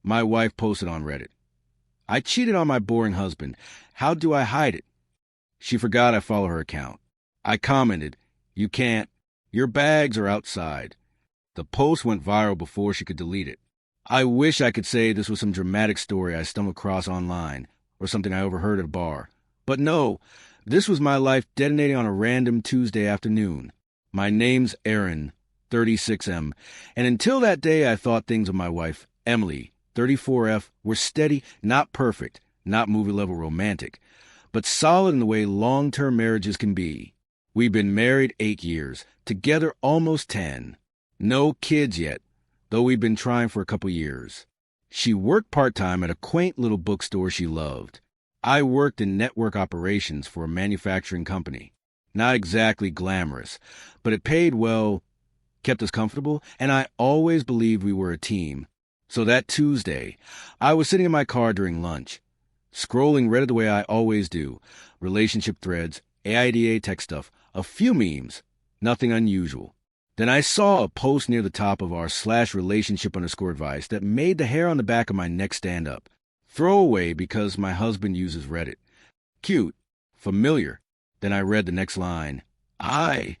My wife posted on Reddit. I cheated on my boring husband. How do I hide it? She forgot I follow her account. I commented, "You can't. Your bags are outside." The post went viral before she could delete it. I wish I could say this was some dramatic story I stumbled across online or something I overheard at a bar. But no, this was my life detonating on a random Tuesday afternoon. My name's Aaron, 36M, and until that day I thought things with my wife, Emily, 34F, were steady, not perfect, not movie-level romantic, but solid in the way long-term marriages can be. We've been married 8 years, together almost 10. No kids yet, though we've been trying for a couple years. She worked part-time at a quaint little bookstore she loved. I worked in network operations for a manufacturing company. Not exactly glamorous, but it paid well, kept us comfortable, and I always believed we were a team. So that Tuesday, I was sitting in my car during lunch, scrolling Reddit the way I always do, relationship threads, AIDA tech stuff, a few memes, nothing unusual. Then I saw a post near the top of our /relationship_advice that made the hair on the back of my neck stand up. Throwaway because my husband uses Reddit. Cute. Familiar. Then I read the next line. I,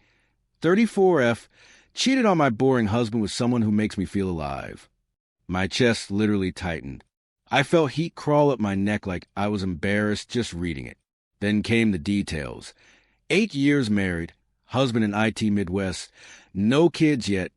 34F, cheated on my boring husband with someone who makes me feel alive. My chest literally tightened. I felt heat crawl up my neck like I was embarrassed just reading it. Then came the details. 8 years married, husband in IT Midwest, no kids yet,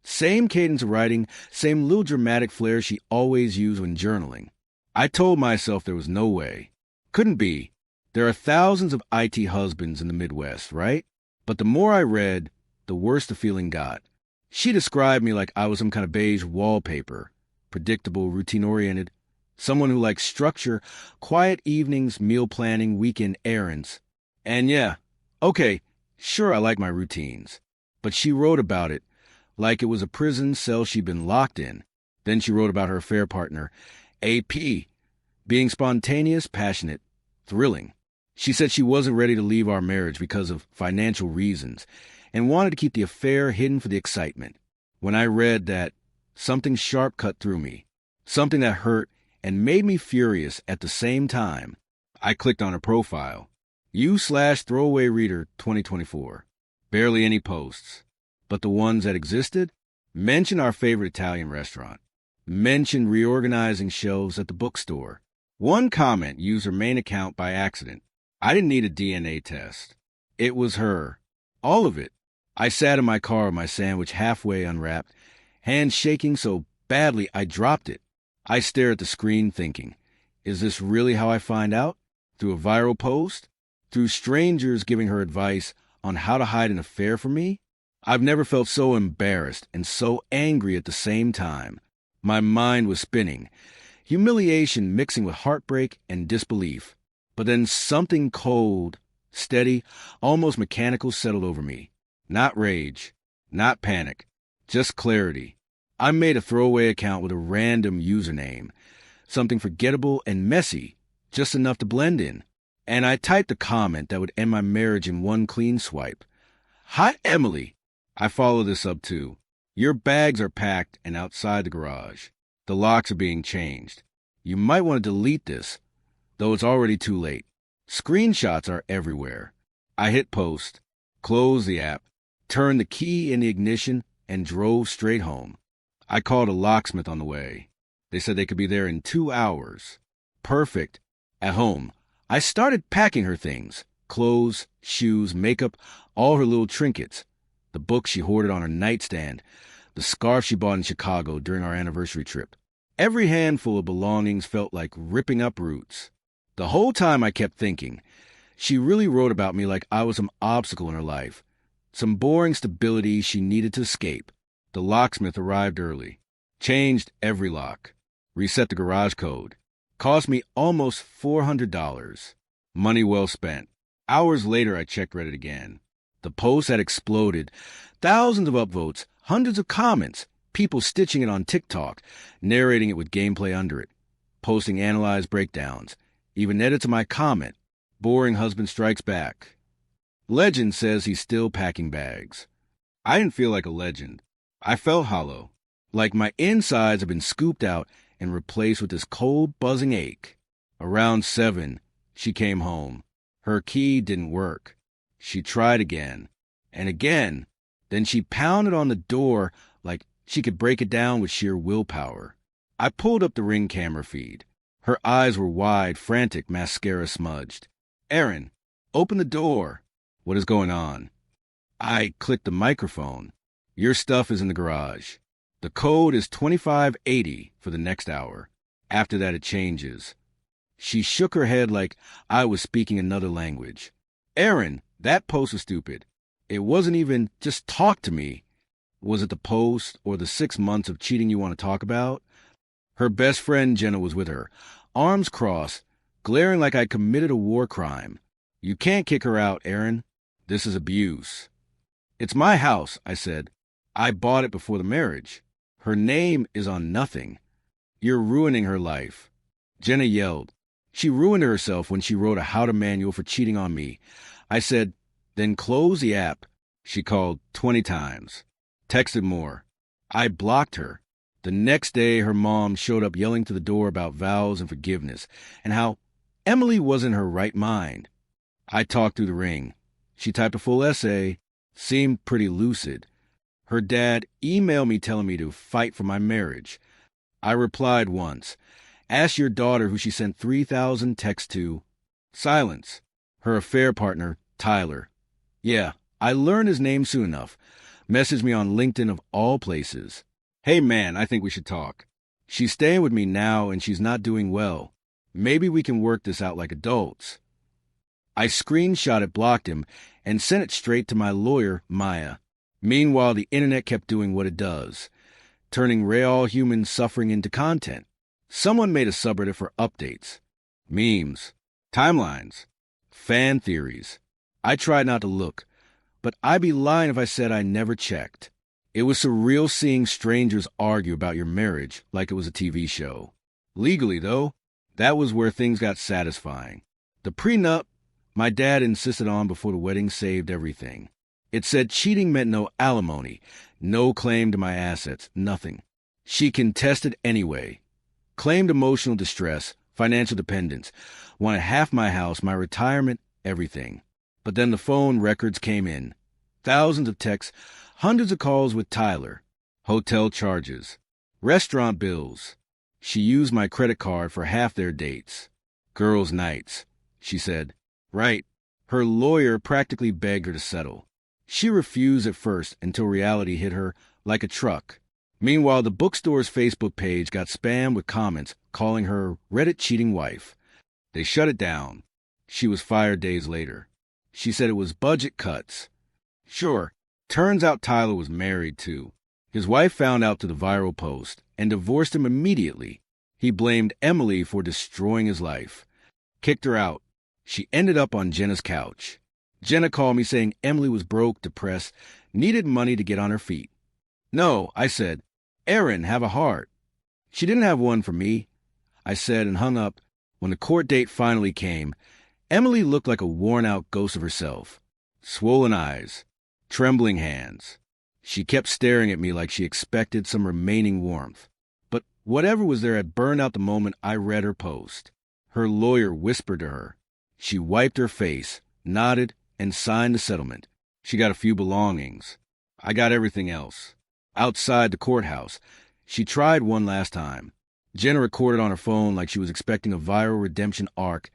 same cadence of writing, same little dramatic flair she always used when journaling. I told myself there was no way. Couldn't be. There are thousands of IT husbands in the Midwest, right? But the more I read, the worse the feeling got. She described me like I was some kind of beige wallpaper, predictable, routine-oriented, someone who likes structure, quiet evenings, meal planning, weekend errands. And yeah, okay, sure I like my routines. But she wrote about it like it was a prison cell she'd been locked in. Then she wrote about her affair partner, AP, being spontaneous, passionate, thrilling. She said she wasn't ready to leave our marriage because of financial reasons and wanted to keep the affair hidden for the excitement. When I read that, something sharp cut through me, something that hurt and made me furious at the same time. I clicked on her profile. U/throwaway reader 2024. Barely any posts. But the ones that existed mentioned our favorite Italian restaurant. Mentioned reorganizing shelves at the bookstore. One comment used her main account by accident. I didn't need a DNA test. It was her. All of it. I sat in my car with my sandwich halfway unwrapped, hands shaking so badly I dropped it. I stared at the screen thinking, is this really how I find out? Through a viral post? Through strangers giving her advice on how to hide an affair from me? I've never felt so embarrassed and so angry at the same time. My mind was spinning, humiliation mixing with heartbreak and disbelief. But then something cold, steady, almost mechanical settled over me. Not rage, not panic, just clarity. I made a throwaway account with a random username, something forgettable and messy, just enough to blend in. And I typed a comment that would end my marriage in one clean swipe. Hi, Emily. I follow this up too. Your bags are packed and outside the garage. The locks are being changed. You might want to delete this, though it's already too late. Screenshots are everywhere. I hit post, closed the app, turned the key in the ignition, and drove straight home. I called a locksmith on the way. They said they could be there in 2 hours. Perfect. At home, I started packing her things. Clothes, shoes, makeup, all her little trinkets. The book she hoarded on her nightstand. The scarf she bought in Chicago during our anniversary trip. Every handful of belongings felt like ripping up roots. The whole time I kept thinking, she really wrote about me like I was some obstacle in her life. Some boring stability she needed to escape. The locksmith arrived early. Changed every lock. Reset the garage code. Cost me almost $400. Money well spent. Hours later, I checked Reddit again. The post had exploded. Thousands of upvotes, hundreds of comments, people stitching it on TikTok, narrating it with gameplay under it, posting analyzed breakdowns, even edits of my comment. Boring husband strikes back. Legend says he's still packing bags. I didn't feel like a legend. I felt hollow, like my insides had been scooped out and replaced with this cold, buzzing ache. Around 7, she came home. Her key didn't work. She tried again and again. Then she pounded on the door like she could break it down with sheer willpower. I pulled up the Ring camera feed. Her eyes were wide, frantic, mascara smudged. "Erin, open the door." "What is going on?" I clicked the microphone. "Your stuff is in the garage. The code is 2580 for the next hour. After that, it changes." She shook her head like I was speaking another language. "Erin, that post was stupid. It wasn't even just talk to me." "Was it the post or the 6 months of cheating you want to talk about?" Her best friend Jenna was with her, arms crossed, glaring like I committed a war crime. "You can't kick her out, Erin. This is abuse." "It's my house," I said. "I bought it before the marriage. Her name is on nothing." "You're ruining her life." Jenna yelled. "She ruined herself when she wrote a how-to manual for cheating on me." I said, "Then close the app." She called 20 times. Texted more. I blocked her. The next day, her mom showed up yelling to the door about vows and forgiveness, and how Emily was in her right mind. I talked through the Ring. She typed a full essay, seemed pretty lucid. Her dad emailed me telling me to fight for my marriage. I replied once. "Ask your daughter who she sent 3,000 texts to." Silence. Her affair partner, Tyler. "Yeah, I learned his name soon enough. Messaged me on LinkedIn of all places. 'Hey man, I think we should talk. She's staying with me now and she's not doing well. Maybe we can work this out like adults.' I screenshot it, blocked him, and sent it straight to my lawyer, Maya. Meanwhile, the internet kept doing what it does, turning real human suffering into content. Someone made a subreddit for updates, memes, timelines, fan theories. I tried not to look, but I'd be lying if I said I never checked. It was surreal seeing strangers argue about your marriage like it was a TV show. Legally, though, that was where things got satisfying. The prenup my dad insisted on before the wedding saved everything. It said cheating meant no alimony, no claim to my assets, nothing. She contested anyway. Claimed emotional distress, financial dependence, wanted half my house, my retirement, everything. But then the phone records came in. Thousands of texts, hundreds of calls with Tyler. Hotel charges. Restaurant bills. She used my credit card for half their dates. Girls' nights. She said, "Right." Her lawyer practically begged her to settle. She refused at first until reality hit her like a truck. Meanwhile, the bookstore's Facebook page got spammed with comments calling her Reddit cheating wife. They shut it down. She was fired days later. She said it was budget cuts. Sure, turns out Tyler was married too. His wife found out through the viral post and divorced him immediately. He blamed Emily for destroying his life. Kicked her out. She ended up on Jenna's couch. Jenna called me saying Emily was broke, depressed, needed money to get on her feet. "No," I said. "Erin, have a heart." She didn't have one for me, I said, and hung up. When the court date finally came, Emily looked like a worn-out ghost of herself. Swollen eyes, trembling hands. She kept staring at me like she expected some remaining warmth. But whatever was there had burned out the moment I read her post. Her lawyer whispered to her. She wiped her face, nodded, and signed the settlement. She got a few belongings. I got everything else. Outside the courthouse, she tried one last time. Jenna recorded on her phone like she was expecting a viral redemption arc.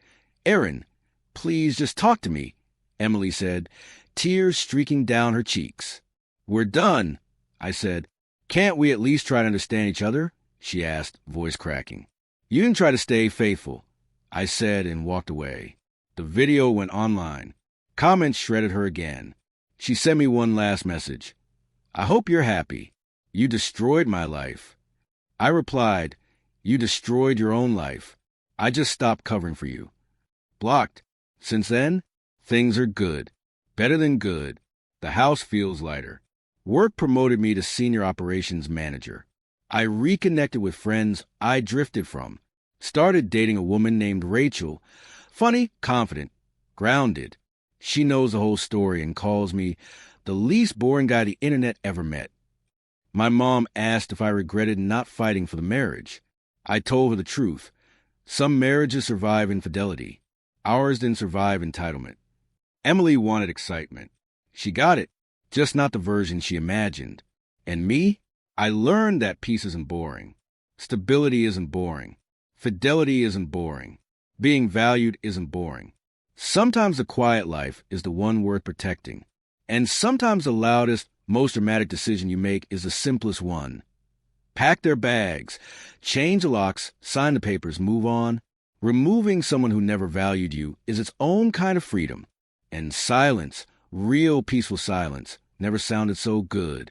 "Erin, please just talk to me," Emily said, tears streaking down her cheeks. "We're done," I said. "Can't we at least try to understand each other?" she asked, voice cracking. "You didn't try to stay faithful," I said and walked away. The video went online. Comments shredded her again. She sent me one last message. "I hope you're happy. You destroyed my life." I replied, "You destroyed your own life. I just stopped covering for you." Blocked. Since then, things are good. Better than good. The house feels lighter. Work promoted me to senior operations manager. I reconnected with friends I drifted from. Started dating a woman named Rachel. Funny, confident, grounded. She knows the whole story and calls me the least boring guy the internet ever met. My mom asked if I regretted not fighting for the marriage. I told her the truth. Some marriages survive infidelity. Ours didn't survive entitlement. Emily wanted excitement. She got it, just not the version she imagined. And me? I learned that peace isn't boring. Stability isn't boring. Fidelity isn't boring. Being valued isn't boring. Sometimes the quiet life is the one worth protecting. And sometimes the loudest, most dramatic decision you make is the simplest one. Pack their bags, change the locks, sign the papers, move on. Removing someone who never valued you is its own kind of freedom. And silence, real peaceful silence, never sounded so good.